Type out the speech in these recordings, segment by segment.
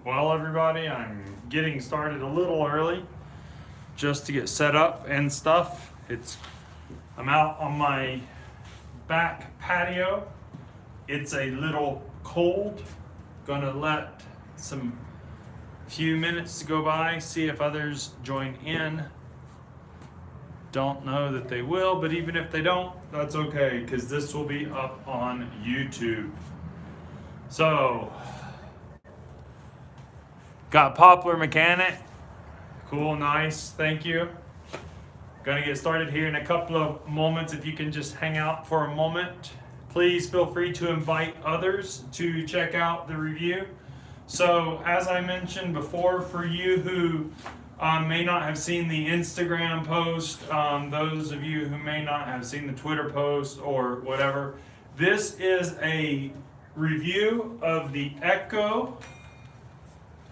Well, everybody, I'm getting started a little early just to get set up and stuff. I'm out on my back patio. It's a little cold. Gonna let some few minutes to go by, see if others join in. Don't know that they will, but even if they don't, that's okay, because this will be up on YouTube. So, got Poplar Mechanic. Cool, nice, thank you. Gonna get started here in a couple of moments. If you can just hang out for a moment. Please feel free to invite others to check out the review. So, as I mentioned before, for you who may not have seen the Instagram post, those of you who may not have seen the Twitter post or whatever, this is a review of the Echo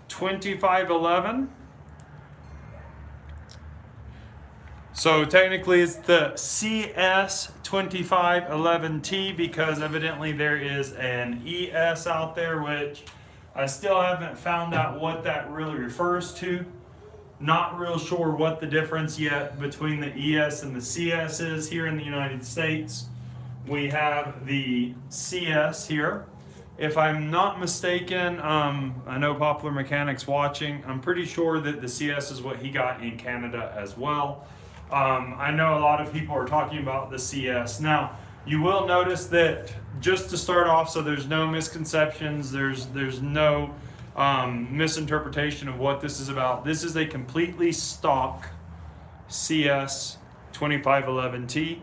2511. So technically it's the CS2511t because evidently there is an ES out there, which I still haven't found out what that really refers to. Not real sure what the difference yet between the ES and the CS is here in the United States. We have the CS here. If I'm not mistaken, I know Poplar Mechanic's watching. I'm pretty sure that the CS is what he got in Canada as well. I know a lot of people are talking about the CS. Now, you will notice that just to start off, so there's no misconceptions, there's no misinterpretation of what this is about. This is a completely stock CS 2511t.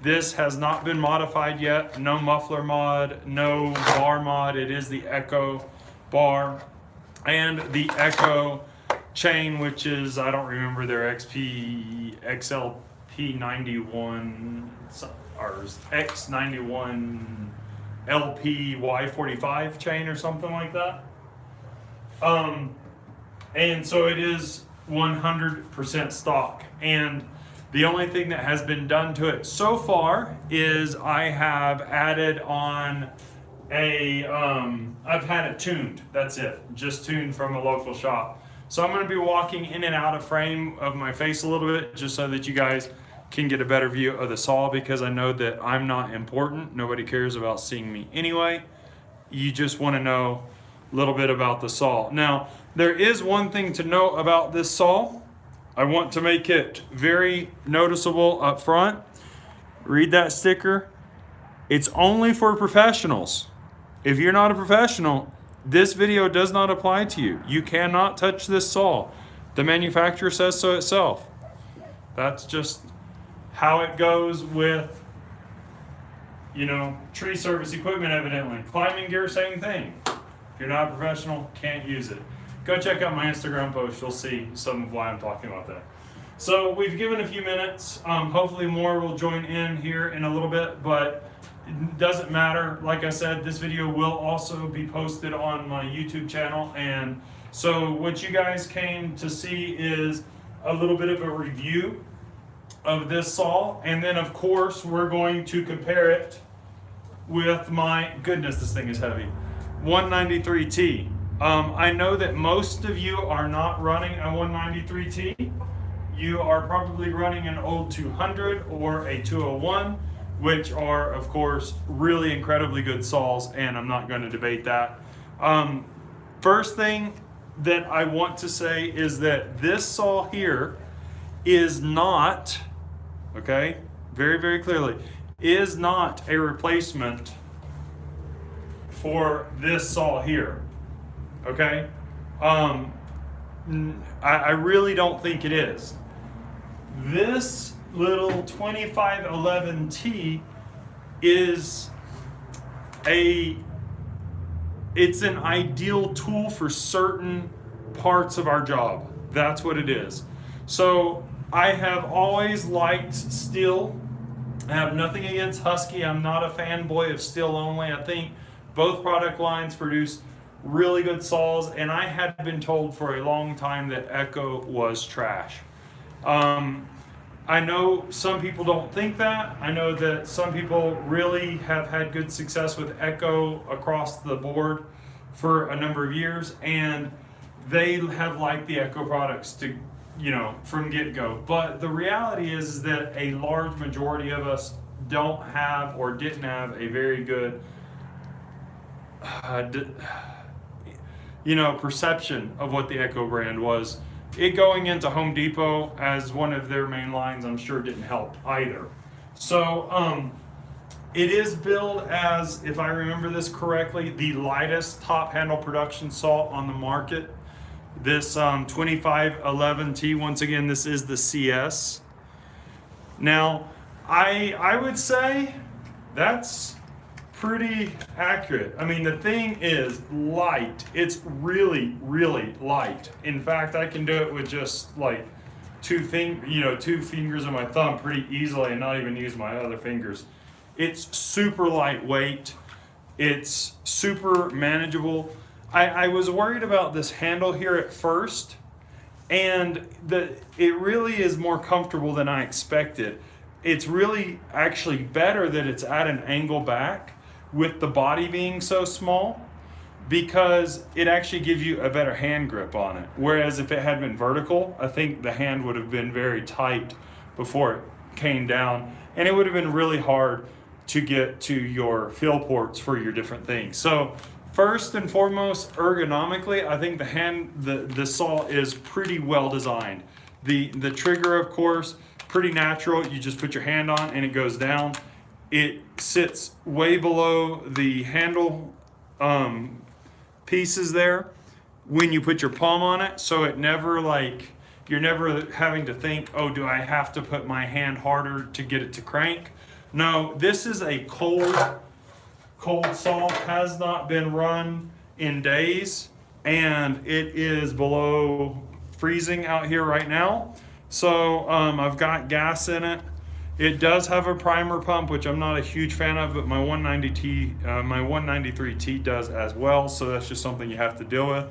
This has not been modified yet. No muffler mod, no bar mod. It is the Echo bar and the Echo chain, which is, I don't remember their XLP91 or X91 LPY45 chain or something like that. And so it is 100% stock. And the only thing that has been done to it so far is I have added on I've had it tuned. That's it. Just tuned from a local shop. So I'm going to be walking in and out of frame of my face a little bit just so that you guys can get a better view of the saw, because I know that I'm not important. Nobody cares about seeing me anyway. You just want to know a little bit about the saw. Now, there is one thing to know about this saw. I want to make it very noticeable up front. Read that sticker. It's only for professionals. If you're not a professional, this video does not apply to you. You cannot touch this saw. The manufacturer says so itself. That's just how it goes with, tree service equipment evidently. Climbing gear, same thing. If you're not a professional, can't use it. Go check out my Instagram post. You'll see some of why I'm talking about that. So we've given a few minutes. Hopefully more will join in here in a little bit, but it doesn't matter. Like I said, this video will also be posted on my YouTube channel. And so what you guys came to see is a little bit of a review of this saw. And then of course, we're going to compare it with my, goodness, this thing is heavy, 193T. I know that most of you are not running a 193T. You are probably running an old 200 or a 201, which are, of course, really incredibly good saws, and I'm not going to debate that. First thing that I want to say is that this saw here is not, okay, very, very clearly, is not a replacement for this saw here. Okay, I really don't think it is. This little 2511t is it's an ideal tool for certain parts of our job. That's what it is. So I have always liked Stihl. I have nothing against Husky. I'm not a fanboy of Stihl only. I think both product lines produce really good saws, and I had been told for a long time that Echo was trash. I know some people don't think that. I know that some people really have had good success with Echo across the board for a number of years, and they have liked the Echo products to, from get-go. But the reality is that a large majority of us don't have or didn't have a very good, perception of what the Echo brand was. It going into Home Depot as one of their main lines, I'm sure didn't help either. So, it is billed as, if I remember this correctly, the lightest top handle production saw on the market. This 2511t, once again, this is the CS. Now, I would say that's pretty accurate. I mean, the thing is light. It's really, really light. In fact, I can do it with just like two fingers of my thumb pretty easily and not even use my other fingers. It's super lightweight. It's super manageable. I was worried about this handle here at first, and it really is more comfortable than I expected. It's really actually better that it's at an angle back with the body being so small, because it actually gives you a better hand grip on it. Whereas if it had been vertical, I think the hand would have been very tight before it came down, and it would have been really hard to get to your fill ports for your different things. So first and foremost, ergonomically, I think the saw is pretty well designed. The trigger, of course, pretty natural. You just put your hand on and it goes down. It sits way below the handle pieces there when you put your palm on it, so it never you're never having to think, oh, do I have to put my hand harder to get it to crank? No, this is a cold saw, has not been run in days, and it is below freezing out here right now. So I've got gas in it. It does have a primer pump, which I'm not a huge fan of, but my 190T, my 193T does as well. So that's just something you have to deal with.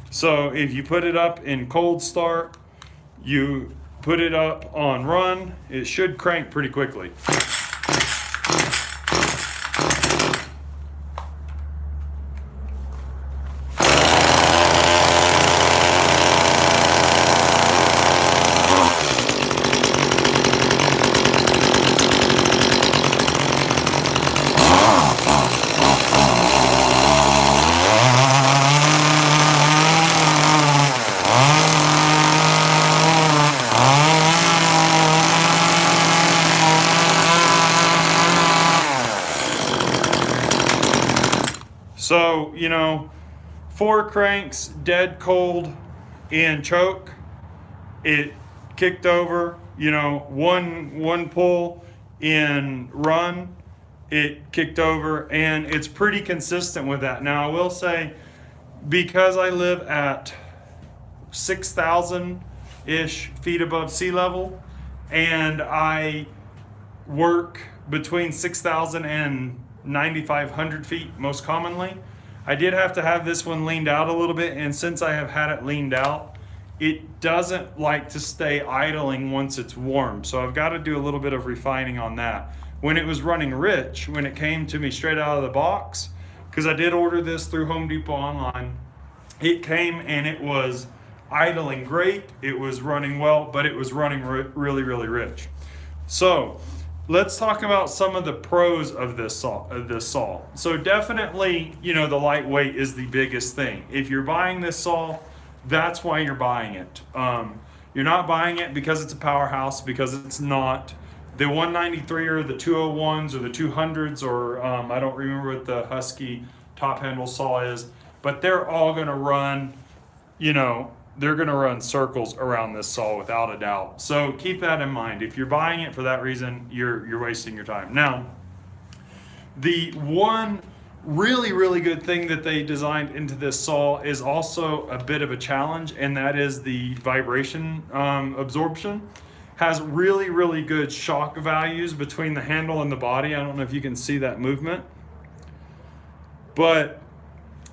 So if you put it up in cold start, you put it up on run, it should crank pretty quickly. So, 4 cranks, dead cold in choke. It kicked over, one pull in run, it kicked over, and it's pretty consistent with that. Now, I will say, because I live at 6,000-ish feet above sea level, and I work between 6,000 and 9,500 feet most commonly, I did have to have this one leaned out a little bit, and since I have had it leaned out, it doesn't like to stay idling once it's warm. So I've got to do a little bit of refining on that. When it was running rich, when it came to me straight out of the box, because I did order this through Home Depot online, it came and it was idling great, it was running well, but it was running really, really rich. So let's talk about some of the pros of this saw. So definitely, the lightweight is the biggest thing. If you're buying this saw, that's why you're buying it. You're not buying it because it's a powerhouse, because it's not. The 193 or the 201s or the 200s, or I don't remember what the Husky top handle saw is, but they're all gonna run, they're going to run circles around this saw without a doubt. So keep that in mind. If you're buying it for that reason, you're wasting your time. Now, the one really, really good thing that they designed into this saw is also a bit of a challenge, and that is the vibration absorption. Has really, really good shock values between the handle and the body. I don't know if you can see that movement, but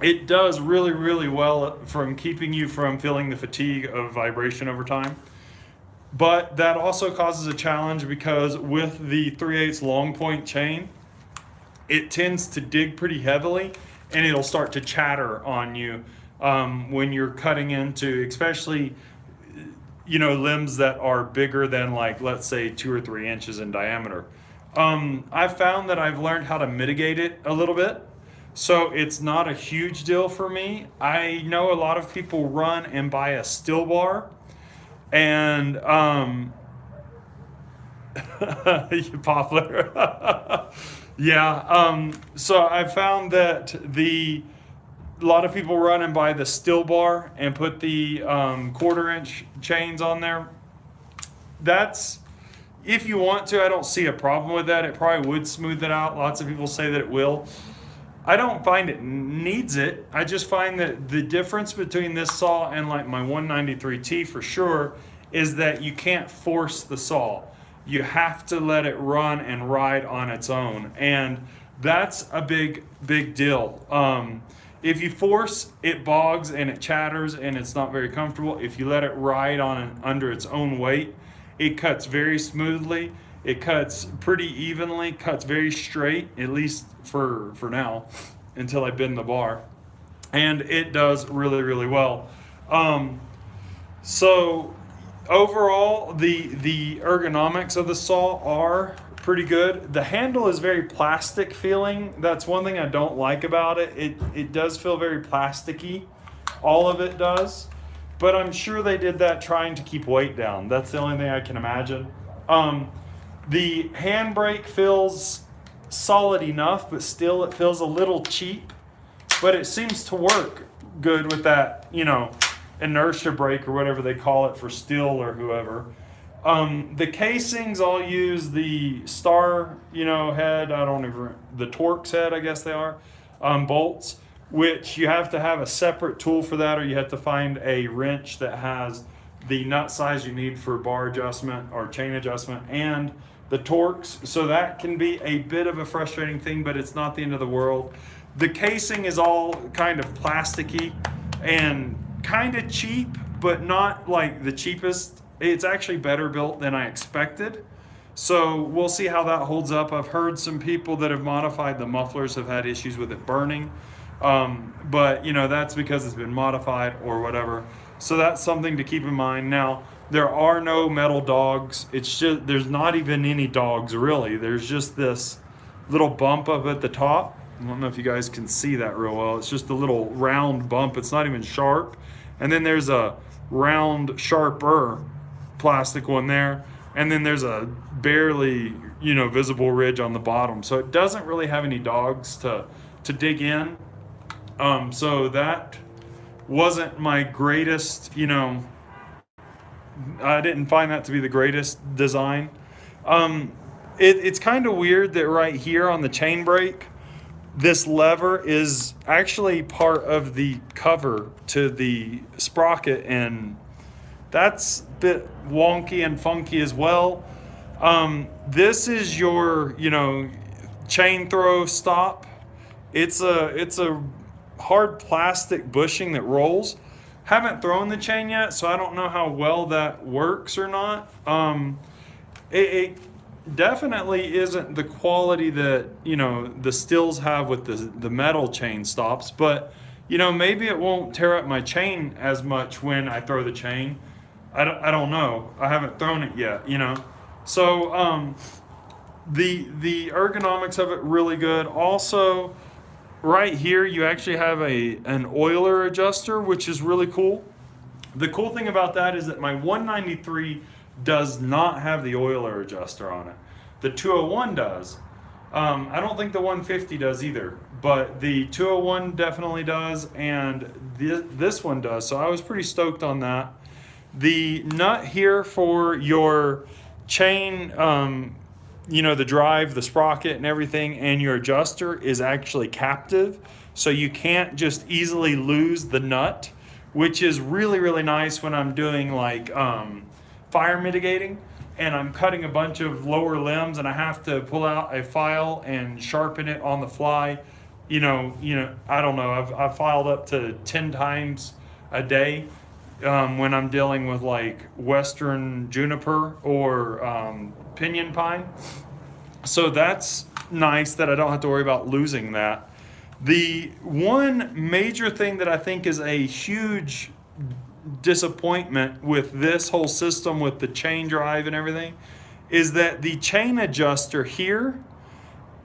it does really, really well from keeping you from feeling the fatigue of vibration over time. But that also causes a challenge because with the 3/8 long point chain, it tends to dig pretty heavily and it'll start to chatter on you when you're cutting into, especially, limbs that are bigger than, like, let's say 2 or 3 inches in diameter. I've found that I've learned how to mitigate it a little bit. So it's not a huge deal for me. I know a lot of people run and buy a Stihl bar, and popular. Yeah. So I found that a lot of people run and buy the Stihl bar and put the 1/4 inch chains on there. That's, if you want to, I don't see a problem with that. It probably would smooth it out. Lots of people say that it will. I don't find it needs it. I just find that the difference between this saw and like my 193T for sure is that you can't force the saw. You have to let it run and ride on its own. And that's a big deal. If you force, it bogs and it chatters and it's not very comfortable. If you let it ride under its own weight, it cuts very smoothly. It cuts pretty evenly, cuts very straight, at least for now, until I bend the bar. And it does really well. So overall, the ergonomics of the saw are pretty good. The handle is very plastic feeling. That's one thing I don't like about it. It does feel very plasticky. All of it does. But I'm sure they did that trying to keep weight down. That's the only thing I can imagine. The handbrake feels solid enough, but still it feels a little cheap. But it seems to work good with that, inertia brake or whatever they call it for Stihl or whoever. The casings, I'll use the Star, head. The Torx head, I guess they are, bolts, which you have to have a separate tool for that, or you have to find a wrench that has the nut size you need for bar adjustment or chain adjustment, and the Torx. So that can be a bit of a frustrating thing, but it's not the end of the world. The casing is all kind of plasticky and kind of cheap, but not like the cheapest. It's actually better built than I expected. So we'll see how that holds up. I've heard some people that have modified the mufflers have had issues with it burning. But that's because it's been modified or whatever. So that's something to keep in mind. Now, there are no metal dogs. It's just, there's not even any dogs really. There's just this little bump up at the top. I don't know if you guys can see that real well. It's just a little round bump. It's not even sharp. And then there's a round, sharper plastic one there. And then there's a barely, visible ridge on the bottom. So it doesn't really have any dogs to dig in. So that wasn't my greatest, I didn't find that to be the greatest design. It's kind of weird that right here on the chain brake, this lever is actually part of the cover to the sprocket, and that's a bit wonky and funky as well. This is your, chain throw stop. It's a hard plastic bushing that rolls. Haven't thrown the chain yet, so I don't know how well that works or not. It definitely isn't the quality that the Stihls have with the metal chain stops, but maybe it won't tear up my chain as much when I throw the chain. I don't know. I haven't thrown it yet. So the ergonomics of it really good. Also, right here you actually have an oiler adjuster, which is really cool. The cool thing about that is that my 193 does not have the oiler adjuster on it. The 201 does. I don't think the 150 does either, but the 201 definitely does, and this one does. So I was pretty stoked on that. The nut here for your chain, the drive, the sprocket and everything, and your adjuster is actually captive. So you can't just easily lose the nut, which is really nice when I'm doing like fire mitigating and I'm cutting a bunch of lower limbs and I have to pull out a file and sharpen it on the fly. I don't know. I've filed up to 10 times a day when I'm dealing with like Western juniper or pinyon pine. So that's nice that I don't have to worry about losing that. The one major thing that I think is a huge disappointment with this whole system with the chain drive and everything is that the chain adjuster here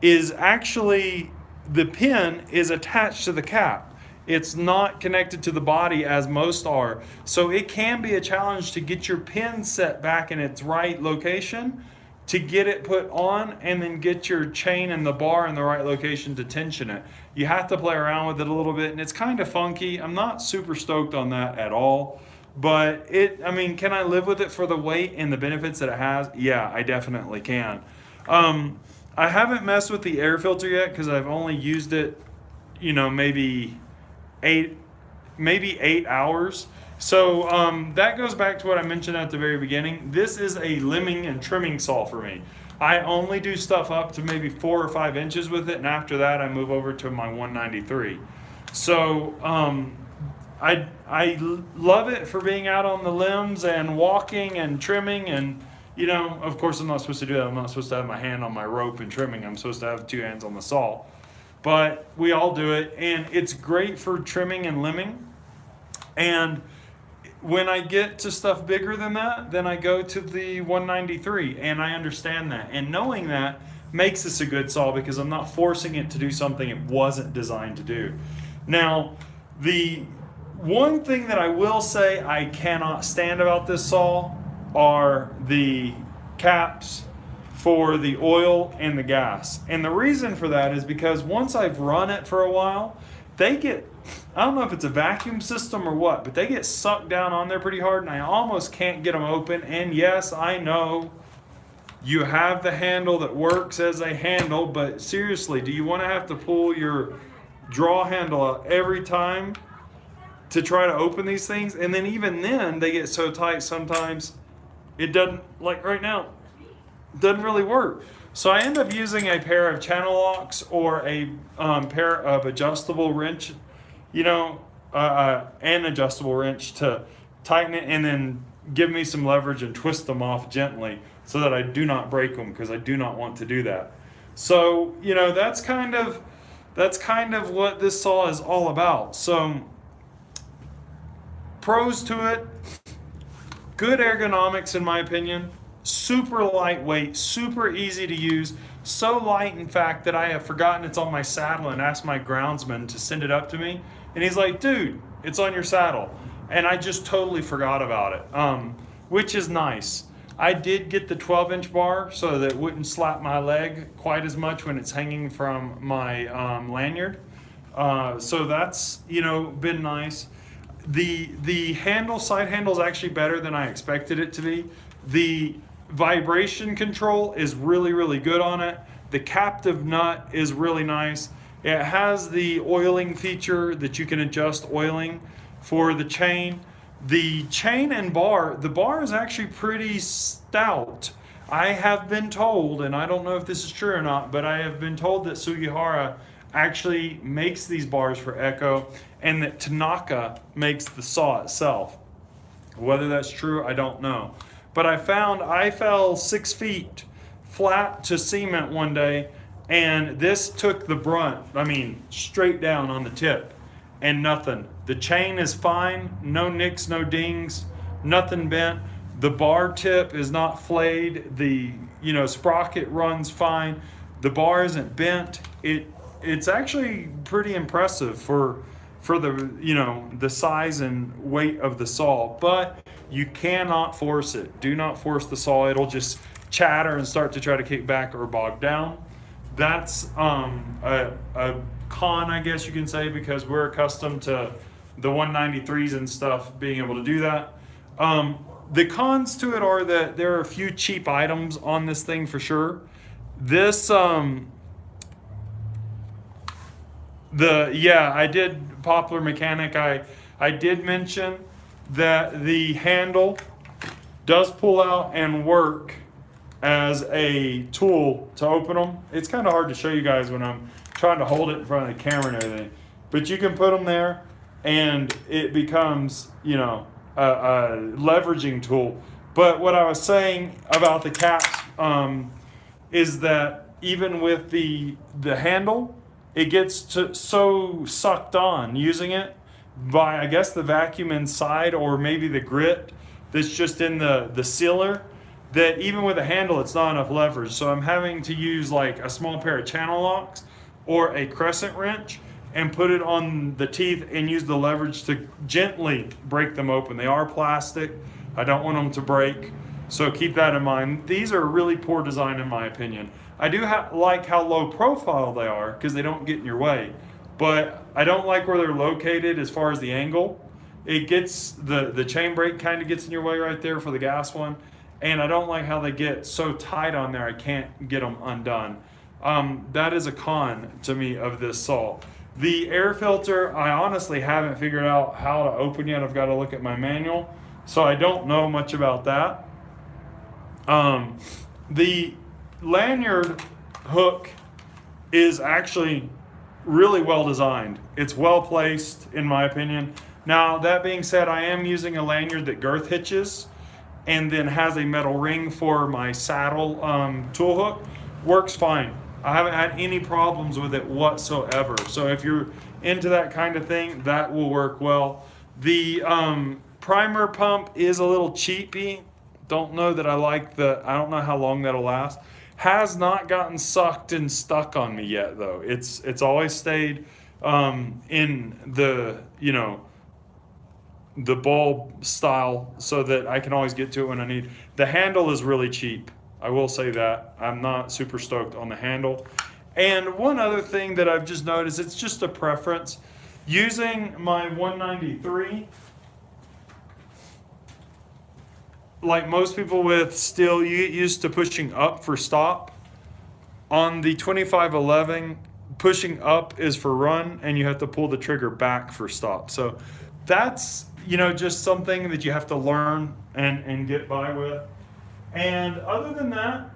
is actually, the pin is attached to the cap. It's not connected to the body as most are. So it can be a challenge to get your pin set back in its right location, to get it put on, and then get your chain and the bar in the right location to tension it. You have to play around with it a little bit, and it's kind of funky. I'm not super stoked on that at all. But I mean, can I live with it for the weight and the benefits that it has? Yeah, I definitely can. I haven't messed with the air filter yet because I've only used it, maybe 8 hours. So that goes back to what I mentioned at the very beginning. This is a limbing and trimming saw for me. I only do stuff up to maybe 4 or 5 inches with it, and after that I move over to my 193. So I love it for being out on the limbs and walking and trimming, and of course I'm not supposed to do that. I'm not supposed to have my hand on my rope and trimming. I'm supposed to have 2 hands on the saw. But we all do it, and it's great for trimming and limbing. And when I get to stuff bigger than that, then I go to the 193, and I understand that. And knowing that makes this a good saw because I'm not forcing it to do something it wasn't designed to do. Now, the one thing that I will say I cannot stand about this saw are the caps for the oil and the gas. And the reason for that is because once I've run it for a while, they get, I don't know if it's a vacuum system or what, but they get sucked down on there pretty hard, and I almost can't get them open. And yes, I know you have the handle that works as a handle, but seriously, do you want to have to pull your draw handle out every time to try to open these things? And then even then, they get so tight sometimes it doesn't, like right now, doesn't really work. So I end up using a pair of channel locks or a pair of adjustable wrench, an adjustable wrench to tighten it and then give me some leverage and twist them off gently so that I do not break them, because I do not want to do that. So, that's kind of what this saw is all about. So pros to it: good ergonomics in my opinion. Super lightweight, super easy to use. So light, in fact, that I have forgotten it's on my saddle and asked my groundsman to send it up to me. And he's like, dude, it's on your saddle. And I just totally forgot about it, which is nice. I did get the 12-inch bar so that it wouldn't slap my leg quite as much when it's hanging from my lanyard. So that's, been nice. The handle, side handle is actually better than I expected it to be. The vibration control is really, really good on it. The captive nut is really nice. It has the oiling feature that you can adjust oiling for the chain. The chain and bar, the bar is actually pretty stout. I have been told, and I don't know if this is true or not, but I have been told that Sugihara actually makes these bars for Echo, and that Tanaka makes the saw itself. Whether that's true, I don't know. But I fell 6 feet flat to cement one day, and this took the brunt, straight down on the tip, and nothing. The chain is fine, no nicks, no dings, nothing bent. The bar tip is not flayed. The sprocket runs fine. The bar isn't bent. It's actually pretty impressive for the size and weight of the saw, but you cannot force it. Do not force the saw. It'll just chatter and start to try to kick back or bog down. That's a con, I guess you can say, because we're accustomed to the 193s and stuff being able to do that. The cons to it are that there are a few cheap items on this thing for sure. This I did Popular Mechanic. I did mention that the handle does pull out and work as a tool to open them. It's kind of hard to show you guys when I'm trying to hold it in front of the camera and everything, but you can put them there and it becomes a leveraging tool. But what I was saying about the caps is that even with the handle, it gets so sucked on using it by, I guess, the vacuum inside, or maybe the grit that's just in the sealer, that even with a handle, it's not enough leverage. So I'm having to use like a small pair of channel locks or a crescent wrench and put it on the teeth and use the leverage to gently break them open. They are plastic. I don't want them to break. So keep that in mind. These are really poor design in my opinion. I do like how low profile they are because they don't get in your way. But I don't like where they're located as far as the angle. It gets, the chain brake kind of gets in your way right there for the gas one. And I don't like how they get so tight on there I can't get them undone. That is a con to me of this saw. The air filter, I honestly haven't figured out how to open yet. I've got to look at my manual. So I don't know much about that. The lanyard hook is actually really well designed. It's well placed in my opinion. Now that being said, I am using a lanyard that girth hitches and then has a metal ring for my saddle tool hook. Works fine. I haven't had any problems with it whatsoever. So if you're into that kind of thing, that will work well. The primer pump is a little cheapy. Don't know that I like I don't know how long that'll last. Has not gotten sucked and stuck on me yet though. It's always stayed in the, the bulb style so that I can always get to it when I need. The handle is really cheap. I will say that. I'm not super stoked on the handle. And one other thing that I've just noticed, it's just a preference. Using my 193, like most people with Stihl, you get used to pushing up for stop. On the 2511, pushing up is for run, and you have to pull the trigger back for stop. So that's, just something that you have to learn and get by with. And other than that,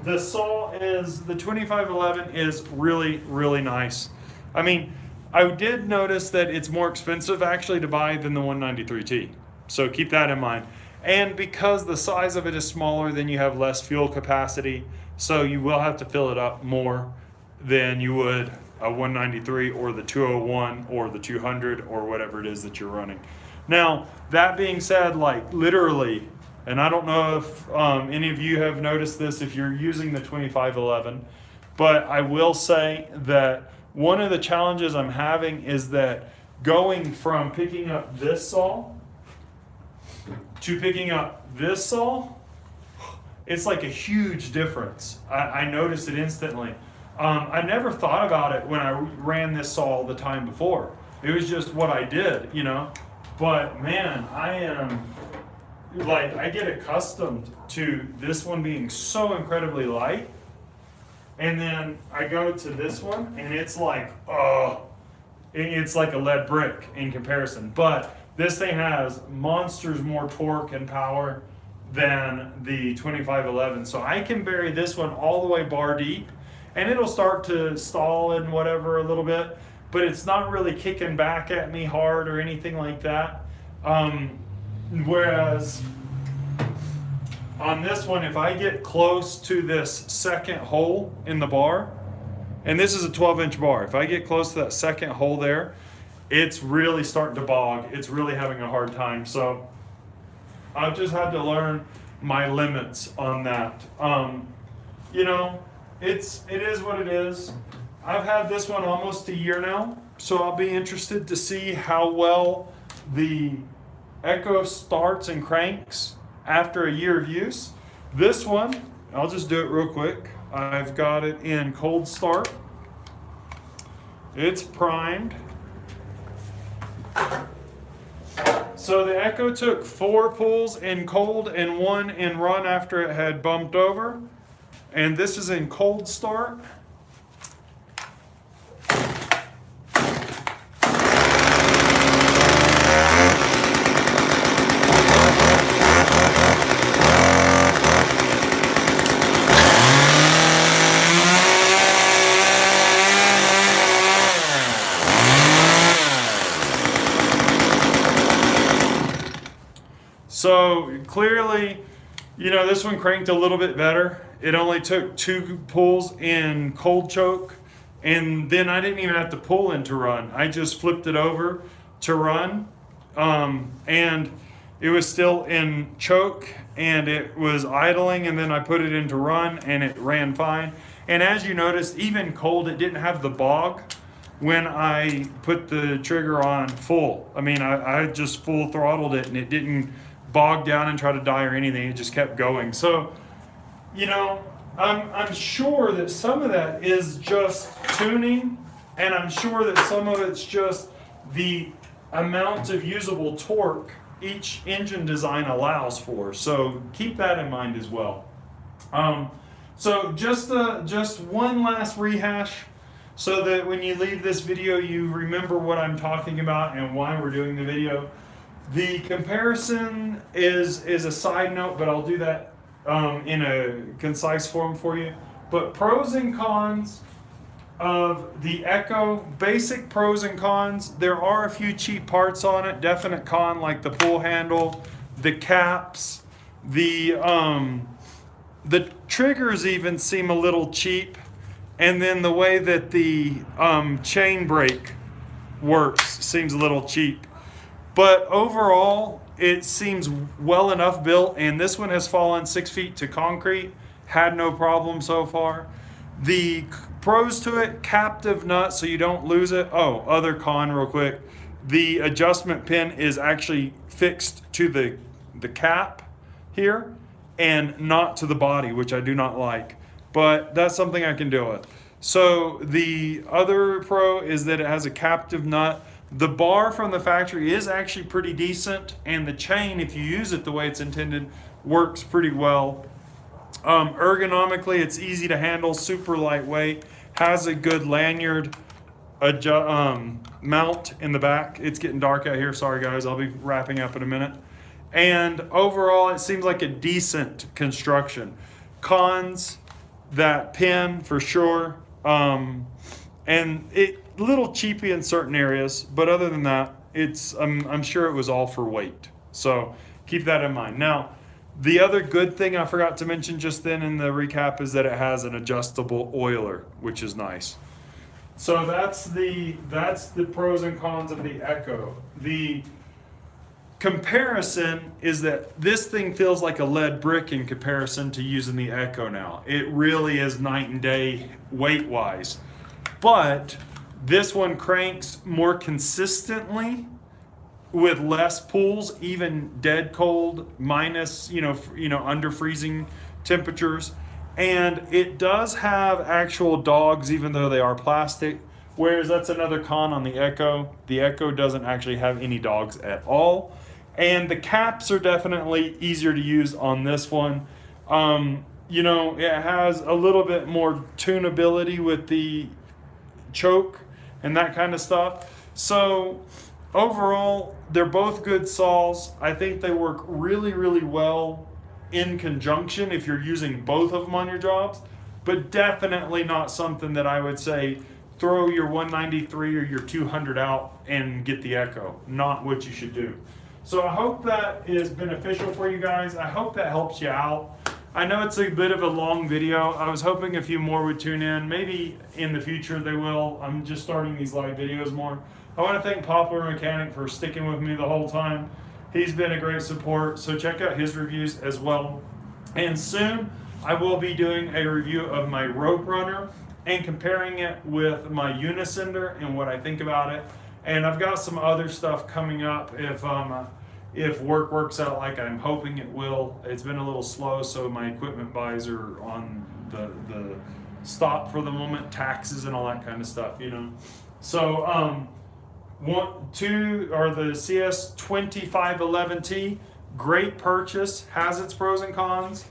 the 2511 is really, really nice. I mean, I did notice that it's more expensive actually to buy than the 193T. So keep that in mind. And because the size of it is smaller, then you have less fuel capacity. So you will have to fill it up more than you would a 193 or the 201 or the 200 or whatever it is that you're running. Now, that being said, like literally, and I don't know if any of you have noticed this if you're using the 2511, but I will say that one of the challenges I'm having is that going from picking up this saw to picking up this saw, it's like a huge difference. I noticed it instantly. I never thought about it when I ran this saw all the time before. It was just what I did, But man, I get accustomed to this one being so incredibly light. And then I go to this one and it's like, it's like a lead brick in comparison. But this thing has monsters more torque and power than the 2511. So I can bury this one all the way bar deep and it'll start to stall and whatever a little bit, but it's not really kicking back at me hard or anything like that. Whereas on this one, if I get close to this second hole in the bar, and this is a 12-inch bar, if I get close to that second hole there, it's really starting to bog. It's really having a hard time. So I've just had to learn my limits on that. It is what it is. I've had this one almost a year now, so I'll be interested to see how well the Echo starts and cranks after a year of use. This one, I'll just do it real quick. I've got it in cold start. It's primed. So the Echo took 4 pulls in cold and 1 in run after it had bumped over. And this is in cold start. So clearly, this one cranked a little bit better. It only took 2 pulls in cold choke And then I didn't even have to pull into run. I just flipped it over to run, and it was still in choke and it was idling, and then I put it into run and it ran fine. And as you noticed, even cold, it didn't have the bog when I put the trigger on full. I mean, I just full throttled it and it didn't bog down and try to die or anything. It just kept going. So, you know, I'm sure that some of that is just tuning, and I'm sure that some of it's just the amount of usable torque each engine design allows for. So keep that in mind as well. So just one last rehash, so that when you leave this video, you remember what I'm talking about and why we're doing the video. The comparison is a side note, but I'll do that in a concise form for you. But pros and cons of the Echo, basic pros and cons. There are a few cheap parts on it. Definite con, like the pull handle, the caps, the triggers even seem a little cheap, and then the way that the chain brake works seems a little cheap. But overall, it seems well enough built, and this one has fallen 6 feet to concrete. Had no problem so far. The pros to it, captive nut so you don't lose it. Oh, other con real quick. The adjustment pin is actually fixed to the cap here and not to the body, which I do not like. But that's something I can deal with. So the other pro is that it has a captive nut. The bar from the factory is actually pretty decent, and the chain, if you use it the way it's intended, works pretty well. Ergonomically, it's easy to handle, super lightweight, has a good lanyard mount in the back. It's getting dark out here, sorry guys, I'll be wrapping up in a minute. And overall, it seems like a decent construction. Cons, that pin for sure, and it a little cheapy in certain areas, but other than that, it's I'm sure it was all for weight. So keep that in mind. Now, the other good thing I forgot to mention just then in the recap is that it has an adjustable oiler, which is nice. So that's the pros and cons of the Echo. The comparison is that this thing feels like a lead brick in comparison to using the Echo now. It really is night and day weight-wise. But this one cranks more consistently with less pulls, even dead cold, minus, under freezing temperatures. And it does have actual dogs, even though they are plastic, whereas that's another con on the Echo. The Echo doesn't actually have any dogs at all. And the caps are definitely easier to use on this one. It has a little bit more tunability with the choke and that kind of stuff. So overall, they're both good saws. I think they work really, really well in conjunction if you're using both of them on your jobs, but definitely not something that I would say throw your 193 or your 200 out and get the Echo. Not what you should do. So I hope that is beneficial for you guys. I hope that helps you out. I know it's a bit of a long video. I was hoping a few more would tune in. Maybe in the future they will. I'm just starting these live videos more. I want to thank Popular Mechanic for sticking with me the whole time. He's been a great support, so check out his reviews as well. And soon I will be doing a review of my rope runner and comparing it with my Unisender and what I think about it. And I've got some other stuff coming up if work works out like I'm hoping it will. It's been a little slow, so my equipment buys are on the stop for the moment, taxes and all that kind of stuff, So two are the CS2511t, great purchase, has its pros and cons,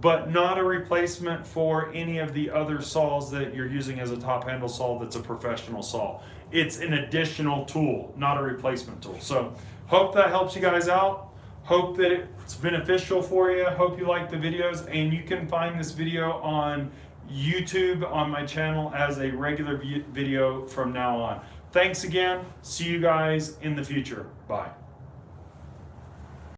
but not a replacement for any of the other saws that you're using as a top handle saw that's a professional saw. It's an additional tool, not a replacement tool. So hope that helps you guys out. Hope that it's beneficial for you. Hope you like the videos, and you can find this video on YouTube on my channel as a regular video from now on. Thanks again. See you guys in the future. Bye.